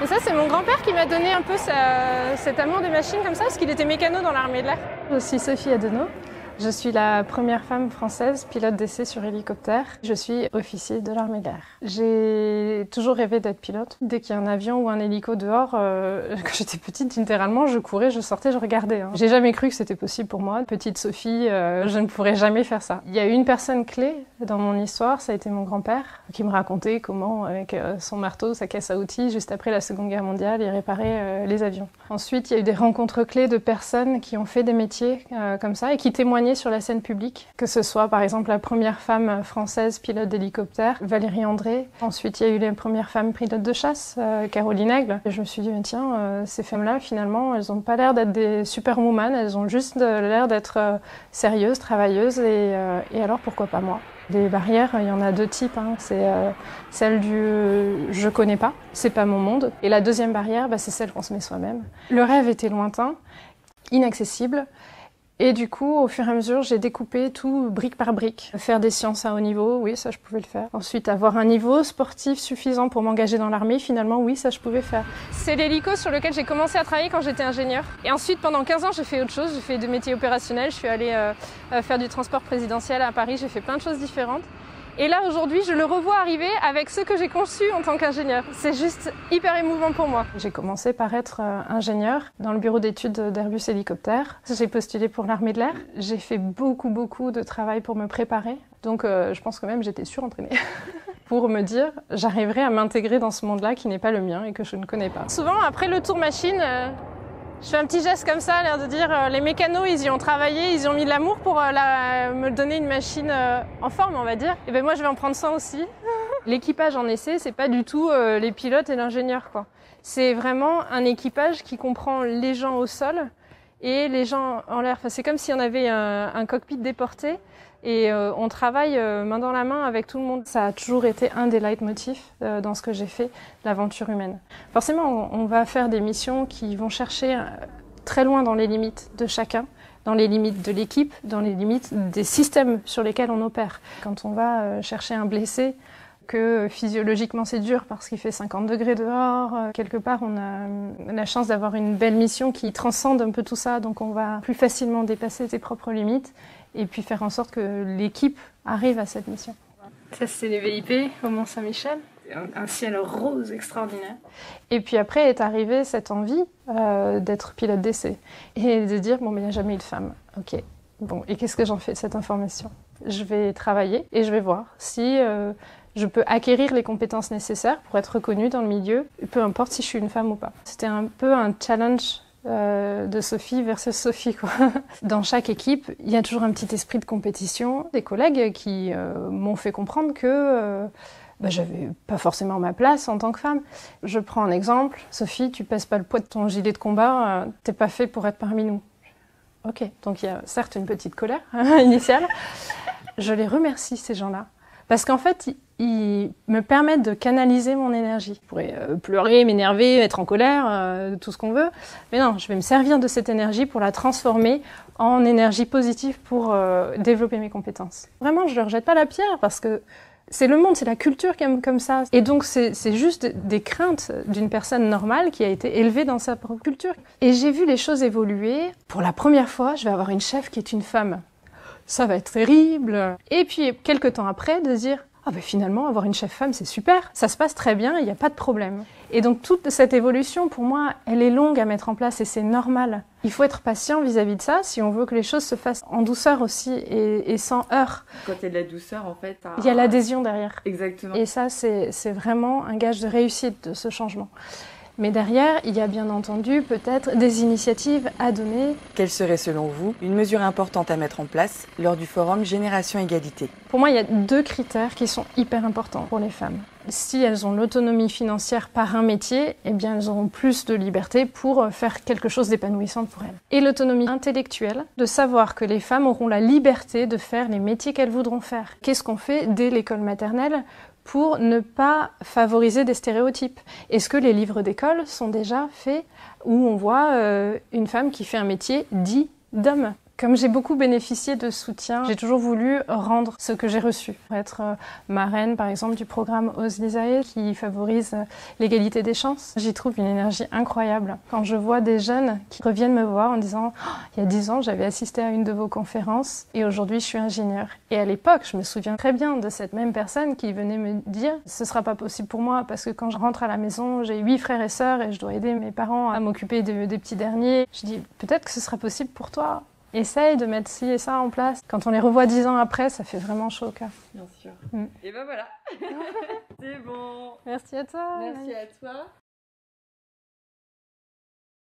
Et ça, c'est mon grand-père qui m'a donné un peu cet amour des machines comme ça, parce qu'il était mécano dans l'armée de l'air. Je suis Sophie Adenau. Je suis la première femme française pilote d'essai sur hélicoptère. Je suis officier de l'armée de l'air. J'ai toujours rêvé d'être pilote. Dès qu'il y a un avion ou un hélico dehors, quand j'étais petite, littéralement, je courais, je sortais, je regardais. J'ai jamais cru que c'était possible pour moi. Petite Sophie, je ne pourrais jamais faire ça. Il y a une personne clé dans mon histoire, ça a été mon grand-père, qui me racontait comment, avec son marteau, sa caisse à outils, juste après la Seconde Guerre mondiale, il réparait les avions. Ensuite, il y a eu des rencontres clés de personnes qui ont fait des métiers comme ça et qui témoignaient sur la scène publique, que ce soit par exemple la première femme française pilote d'hélicoptère, Valérie André. Ensuite, il y a eu les premières femmes pilotes de chasse, Caroline Aigle. Et je me suis dit, tiens, ces femmes-là, finalement, elles n'ont pas l'air d'être des superwoman, elles ont juste l'air d'être sérieuses, travailleuses, et alors pourquoi pas moi? Les barrières, il y en a deux types. C'est celle du « je connais pas », c'est pas mon monde. Et la deuxième barrière, c'est celle qu'on se met soi-même. Le rêve était lointain, inaccessible. Et du coup, au fur et à mesure, j'ai découpé tout brique par brique. Faire des sciences à haut niveau, oui, ça je pouvais le faire. Ensuite, avoir un niveau sportif suffisant pour m'engager dans l'armée, finalement, oui, ça je pouvais faire. C'est l'hélico sur lequel j'ai commencé à travailler quand j'étais ingénieure. Et ensuite, pendant 15 ans, j'ai fait autre chose. J'ai fait des métiers opérationnels. Je suis allée faire du transport présidentiel à Paris. J'ai fait plein de choses différentes. Et là, aujourd'hui, je le revois arriver avec ce que j'ai conçu en tant qu'ingénieur. C'est juste hyper émouvant pour moi. J'ai commencé par être ingénieur dans le bureau d'études d'Airbus Hélicoptère. J'ai postulé pour l'armée de l'air. J'ai fait beaucoup de travail pour me préparer. Donc, je pense que même j'étais surentraînée pour me dire j'arriverai à m'intégrer dans ce monde-là qui n'est pas le mien et que je ne connais pas. Souvent, après le tour machine, je fais un petit geste comme ça, l'air de dire les mécanos, ils y ont travaillé, ils y ont mis de l'amour pour me donner une machine en forme, on va dire. Et ben moi, je vais en prendre soin aussi. L'équipage en essai, c'est pas du tout les pilotes et l'ingénieur, quoi. C'est vraiment un équipage qui comprend les gens au sol et les gens en l'air. Enfin, c'est comme si on avait un cockpit déporté et on travaille main dans la main avec tout le monde. Ça a toujours été un des leitmotifs dans ce que j'ai fait, l'aventure humaine. Forcément, on va faire des missions qui vont chercher très loin dans les limites de chacun, dans les limites de l'équipe, dans les limites des systèmes sur lesquels on opère. Quand on va chercher un blessé, que physiologiquement c'est dur parce qu'il fait 50 degrés dehors, quelque part on a la chance d'avoir une belle mission qui transcende un peu tout ça, donc on va plus facilement dépasser ses propres limites et puis faire en sorte que l'équipe arrive à cette mission. Ça c'est les VIP au Mont-Saint-Michel, un ciel rose extraordinaire. Et puis après est arrivée cette envie d'être pilote d'essai et de dire bon mais il n'y a jamais eu de femme, ok, bon et qu'est-ce que j'en fais de cette information? Je vais travailler et je vais voir si je peux acquérir les compétences nécessaires pour être reconnue dans le milieu, peu importe si je suis une femme ou pas. C'était un peu un challenge de Sophie versus Sophie, quoi. Dans chaque équipe, il y a toujours un petit esprit de compétition. Des collègues qui m'ont fait comprendre que j'avais pas forcément ma place en tant que femme. Je prends un exemple. Sophie, tu pèses pas le poids de ton gilet de combat, t'es pas fait pour être parmi nous. Ok, donc il y a certes une petite colère initiale. Je les remercie, ces gens-là. Parce qu'en fait, ils me permettent de canaliser mon énergie. Je pourrais pleurer, m'énerver, être en colère, tout ce qu'on veut. Mais non, je vais me servir de cette énergie pour la transformer en énergie positive pour développer mes compétences. Vraiment, je ne leur jette pas la pierre parce que c'est le monde, c'est la culture qui aime comme ça. Et donc, c'est juste des craintes d'une personne normale qui a été élevée dans sa propre culture. Et j'ai vu les choses évoluer. Pour la première fois, je vais avoir une chef qui est une femme. Ça va être terrible. Et puis, quelques temps après, de dire « Ah ben finalement, avoir une chef femme, c'est super, ça se passe très bien, il n'y a pas de problème. » Et donc, toute cette évolution, pour moi, elle est longue à mettre en place et c'est normal. Il faut être patient vis-à-vis de ça si on veut que les choses se fassent en douceur aussi et sans heurts. Quand il y a de la douceur, en fait... Il y a l'adhésion derrière. Exactement. Et ça, c'est vraiment un gage de réussite de ce changement. Mais derrière, il y a bien entendu peut-être des initiatives à donner. Quelle serait selon vous une mesure importante à mettre en place lors du forum Génération Égalité? Pour moi, il y a deux critères qui sont hyper importants pour les femmes. Si elles ont l'autonomie financière par un métier, eh bien elles auront plus de liberté pour faire quelque chose d'épanouissant pour elles. Et l'autonomie intellectuelle, de savoir que les femmes auront la liberté de faire les métiers qu'elles voudront faire. Qu'est-ce qu'on fait dès l'école maternelle pour ne pas favoriser des stéréotypes? Est-ce que les livres d'école sont déjà faits où on voit une femme qui fait un métier dit d'homme? Comme j'ai beaucoup bénéficié de soutien, j'ai toujours voulu rendre ce que j'ai reçu. Être marraine, par exemple, du programme Ose Désirer qui favorise l'égalité des chances. J'y trouve une énergie incroyable. Quand je vois des jeunes qui reviennent me voir en disant oh, « Il y a 10 ans, j'avais assisté à une de vos conférences et aujourd'hui, je suis ingénieur. » Et à l'époque, je me souviens très bien de cette même personne qui venait me dire « Ce ne sera pas possible pour moi parce que quand je rentre à la maison, j'ai 8 frères et sœurs et je dois aider mes parents à m'occuper des petits derniers. » Je dis « Peut-être que ce sera possible pour toi. » Essaye de mettre ci et ça en place. Quand on les revoit 10 ans après, ça fait vraiment chaud au cœur. Bien sûr. Et ben voilà. C'est bon. Merci à toi. Merci à toi.